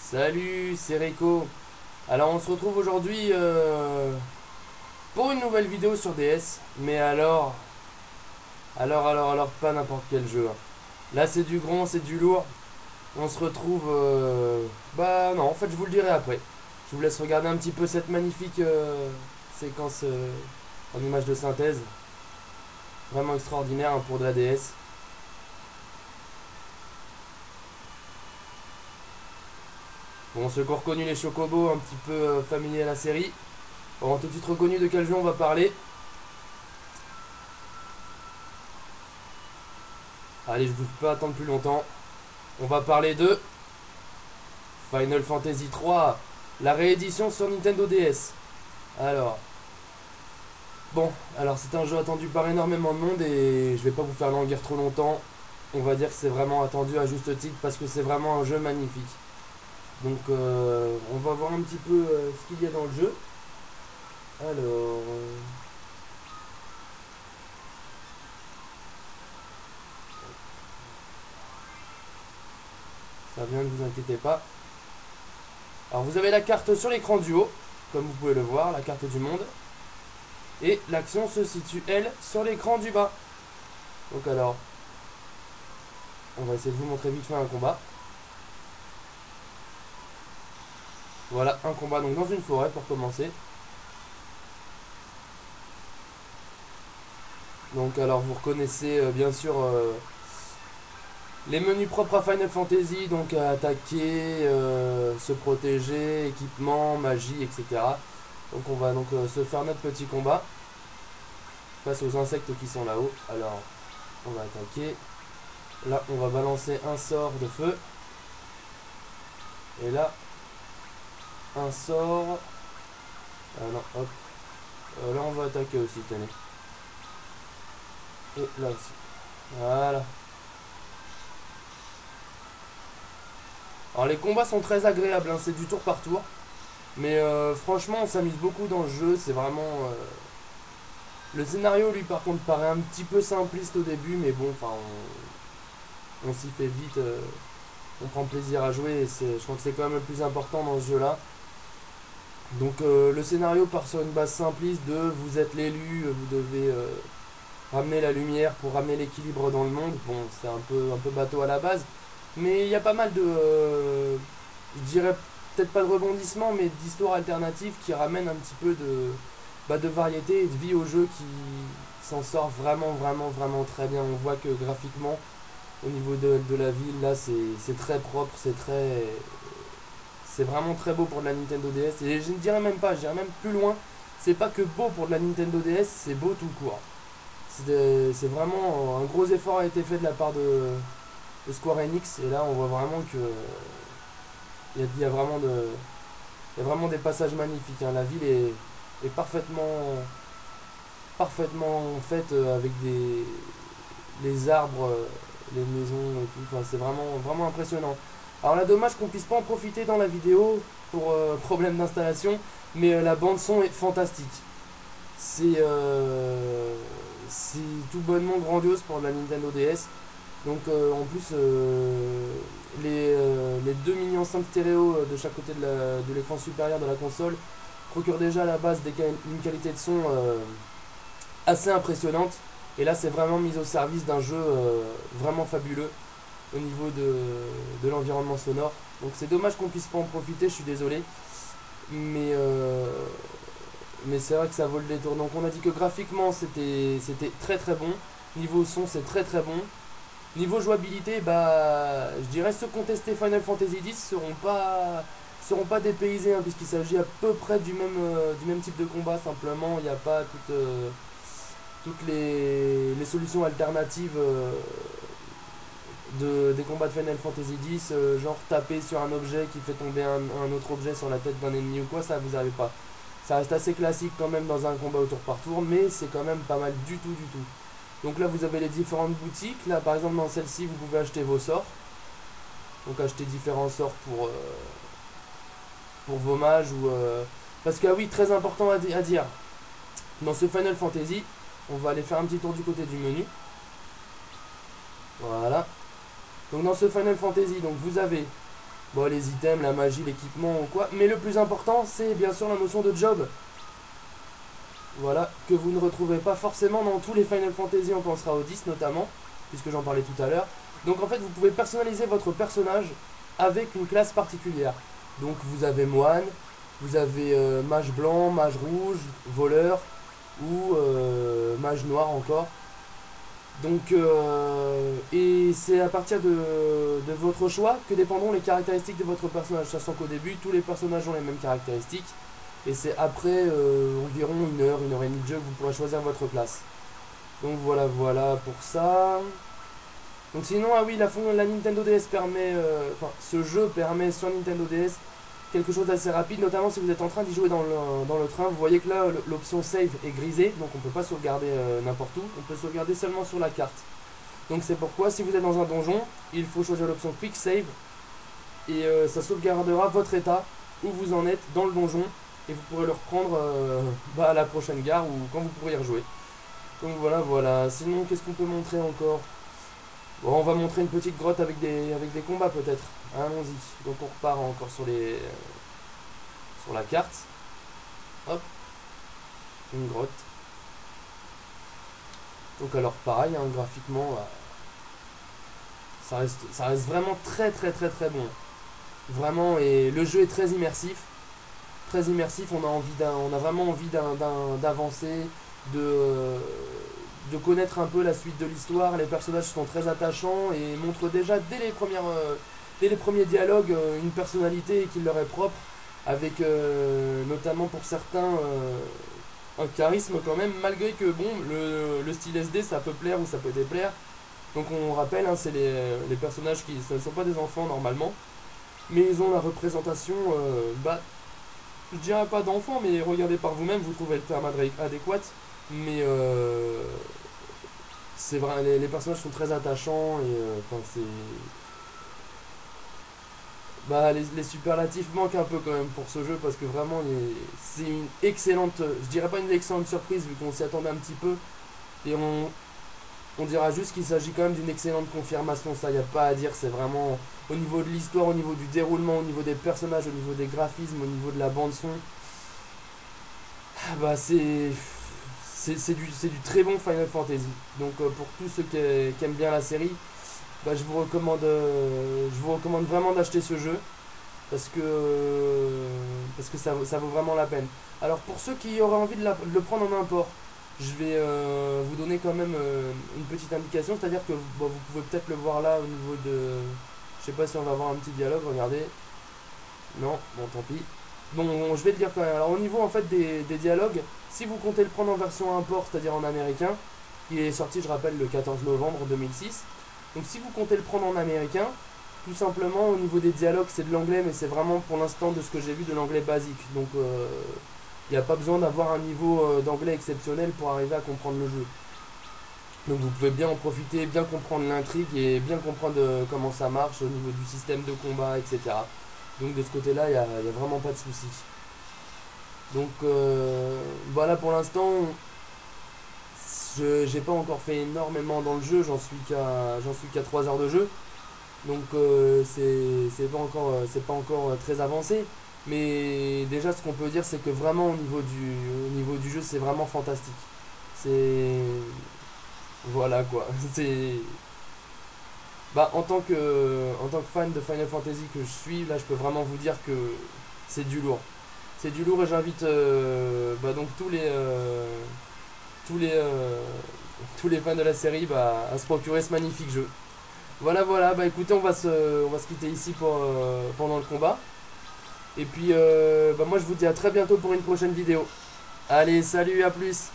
Salut, c'est Rico. Alors on se retrouve aujourd'hui pour une nouvelle vidéo sur DS. Mais alors, pas n'importe quel jeu, hein. Là c'est du grand, c'est du lourd. On se retrouve... Bah non, en fait je vous le dirai après. Je vous laisse regarder un petit peu cette magnifique séquence en image de synthèse. Vraiment extraordinaire, hein, pour de la DS. Bon, ceux qui ont reconnu les Chocobos, un petit peu familiers à la série, auront tout de suite reconnu de quel jeu on va parler. Allez, je ne vous fais pas attendre plus longtemps. On va parler de Final Fantasy 3, la réédition sur Nintendo DS. Alors, alors c'est un jeu attendu par énormément de monde et je vais pas vous faire languir trop longtemps. On va dire que c'est vraiment attendu à juste titre parce que c'est vraiment un jeu magnifique. Donc on va voir un petit peu ce qu'il y a dans le jeu. Alors, ça vient, ne vous inquiétez pas. Alors vous avez la carte sur l'écran du haut, comme vous pouvez le voir, la carte du monde. Et l'action se situe, elle, sur l'écran du bas. Donc alors, on va essayer de vous montrer vite fait un combat. Voilà, un combat donc dans une forêt pour commencer. Donc alors vous reconnaissez bien sûr les menus propres à Final Fantasy, donc à attaquer, se protéger, équipement, magie, etc. Donc on va donc se faire notre petit combat face aux insectes qui sont là-haut. Alors on va attaquer. Là on va balancer un sort de feu. Et là un sort. Ah non, hop. Là on va attaquer aussi, tenez. Et là aussi. Voilà. Alors les combats sont très agréables, hein, c'est du tour par tour. Mais franchement on s'amuse beaucoup dans le jeu, c'est vraiment... Le scénario lui par contre paraît un petit peu simpliste au début, mais bon, enfin on s'y fait vite, on prend plaisir à jouer et je crois que c'est quand même le plus important dans ce jeu là. Donc le scénario part sur une base simpliste de vous êtes l'élu, vous devez ramener la lumière pour ramener l'équilibre dans le monde. Bon, c'est un peu bateau à la base, mais il y a pas mal de, je dirais peut-être pas de rebondissements, mais d'histoires alternatives qui ramènent un petit peu de variété et de vie au jeu qui s'en sort vraiment très bien. On voit que graphiquement, au niveau de la ville, là, c'est très propre, c'est vraiment très beau pour de la Nintendo DS. Et je ne dirais même pas, je dirais même plus loin, c'est pas que beau pour de la Nintendo DS, c'est beau tout court. C'est vraiment un gros effort a été fait de la part de Square Enix, et là on voit vraiment que il y a vraiment il y a vraiment des passages magnifiques, hein. La ville est parfaitement faite avec les arbres, les maisons et tout. Enfin, c'est vraiment impressionnant. Alors là, dommage qu'on puisse pas en profiter dans la vidéo pour problème d'installation, mais la bande son est fantastique. C'est tout bonnement grandiose pour la Nintendo DS. Donc en plus, les 2 millions 5 stéréo de chaque côté de l'écran supérieur de la console procurent déjà à la base une qualité de son assez impressionnante. Et là, c'est vraiment mis au service d'un jeu vraiment fabuleux au niveau de l'environnement sonore. Donc c'est dommage qu'on puisse pas en profiter, je suis désolé. Mais, euh, mais c'est vrai que ça vaut le détour. Donc on a dit que graphiquement c'était très bon. Niveau son c'est très bon. Niveau jouabilité, bah je dirais ceux qui ont testé Final Fantasy X seront pas dépaysés, hein, puisqu'il s'agit à peu près du même type de combat. Simplement il n'y a pas toutes les solutions alternatives des combats de Final Fantasy X, genre taper sur un objet qui fait tomber un autre objet sur la tête d'un ennemi ou quoi, ça vous avez pas. Ça reste assez classique quand même dans un combat au tour par tour, mais c'est quand même pas mal du tout. Donc là vous avez les différentes boutiques, là par exemple dans celle-ci vous pouvez acheter vos sorts, donc acheter différents sorts pour vos mages ou... Parce que ah oui, très important à dire, dans ce Final Fantasy, on va aller faire un petit tour du côté du menu. Voilà. Donc dans ce Final Fantasy, donc vous avez bon, les items, la magie, l'équipement ou quoi. Mais le plus important, c'est bien sûr la notion de job. Voilà, que vous ne retrouvez pas forcément dans tous les Final Fantasy, on pensera au 10 notamment, puisque j'en parlais tout à l'heure. Donc en fait, vous pouvez personnaliser votre personnage avec une classe particulière. Donc vous avez moine, vous avez mage blanc, mage rouge, voleur, ou mage noir encore. Donc, et c'est à partir de votre choix que dépendront les caractéristiques de votre personnage. Sachant qu'au début, tous les personnages ont les mêmes caractéristiques. Et c'est après environ une heure et demie de jeu que vous pourrez choisir votre classe. Donc voilà, voilà pour ça. Donc sinon, ah oui, la Nintendo DS permet, enfin, ce jeu permet sur Nintendo DS quelque chose d'assez rapide, notamment si vous êtes en train d'y jouer dans le train. Vous voyez que là, l'option save est grisée, donc on ne peut pas sauvegarder n'importe où, on peut sauvegarder seulement sur la carte. Donc c'est pourquoi, si vous êtes dans un donjon, il faut choisir l'option quick save, et ça sauvegardera votre état, où vous en êtes dans le donjon, et vous pourrez le reprendre à la prochaine gare, ou quand vous pourrez y rejouer. Donc voilà, voilà. Sinon, qu'est-ce qu'on peut montrer encore? Bon, on va montrer une petite grotte avec des combats peut-être. Allons-y. Donc on repart encore sur la carte. Hop. Une grotte. Donc alors pareil, hein, graphiquement, ça reste vraiment très très très très bon. Vraiment, et le jeu est très immersif. Très immersif, on a vraiment envie d'avancer, de connaître un peu la suite de l'histoire. Les personnages sont très attachants et montrent déjà dès les premiers dialogues une personnalité qui leur est propre, avec notamment pour certains un charisme quand même, malgré que bon, le style SD ça peut plaire ou ça peut déplaire. Donc on rappelle, hein, c'est les personnages qui ce ne sont pas des enfants normalement, mais ils ont la représentation, je dirais pas d'enfants, mais regardez par vous-même, vous trouvez le terme adéquat. Mais c'est vrai, les personnages sont très attachants et enfin c'est. Bah, les superlatifs manquent un peu quand même pour ce jeu parce que vraiment c'est une excellente, je dirais pas une excellente surprise vu qu'on s'y attendait un petit peu, et on dira juste qu'il s'agit quand même d'une excellente confirmation, ça y a pas à dire, c'est vraiment au niveau de l'histoire, au niveau du déroulement, au niveau des personnages, au niveau des graphismes, au niveau de la bande son, bah c'est du très bon Final Fantasy. Donc pour tous ceux qui aiment bien la série, bah, je vous recommande vraiment d'acheter ce jeu parce que ça vaut vraiment la peine. Alors pour ceux qui auraient envie de le prendre en import, je vais vous donner quand même une petite indication, c'est-à-dire que bon, vous pouvez peut-être le voir là au niveau de. Je sais pas si on va avoir un petit dialogue, regardez. Non, bon tant pis. Bon, je vais le dire quand même. Alors au niveau en fait des dialogues, si vous comptez le prendre en version import, c'est-à-dire en américain, qui est sorti, je rappelle, le 14 novembre 2006. Donc si vous comptez le prendre en américain, tout simplement au niveau des dialogues c'est de l'anglais, mais c'est vraiment pour l'instant de ce que j'ai vu de l'anglais basique. Donc il n'y a pas besoin d'avoir un niveau d'anglais exceptionnel pour arriver à comprendre le jeu. Donc vous pouvez bien en profiter, bien comprendre l'intrigue et bien comprendre comment ça marche au niveau du système de combat, etc. Donc de ce côté-là, il n'y a vraiment pas de souci. Donc voilà pour l'instant, j'ai pas encore fait énormément dans le jeu, j'en suis qu'à 3 heures de jeu. Donc c'est pas encore très avancé. Mais déjà ce qu'on peut dire c'est que vraiment au niveau du jeu c'est vraiment fantastique. C'est. Voilà quoi. C'est. Bah en tant que fan de Final Fantasy que je suis, là je peux vraiment vous dire que c'est du lourd. C'est du lourd et j'invite donc tous les euh, tous les fans de la série à se procurer ce magnifique jeu. Voilà voilà, bah écoutez on va se quitter ici pendant le combat. Et puis moi je vous dis à très bientôt pour une prochaine vidéo. Allez, salut, à plus.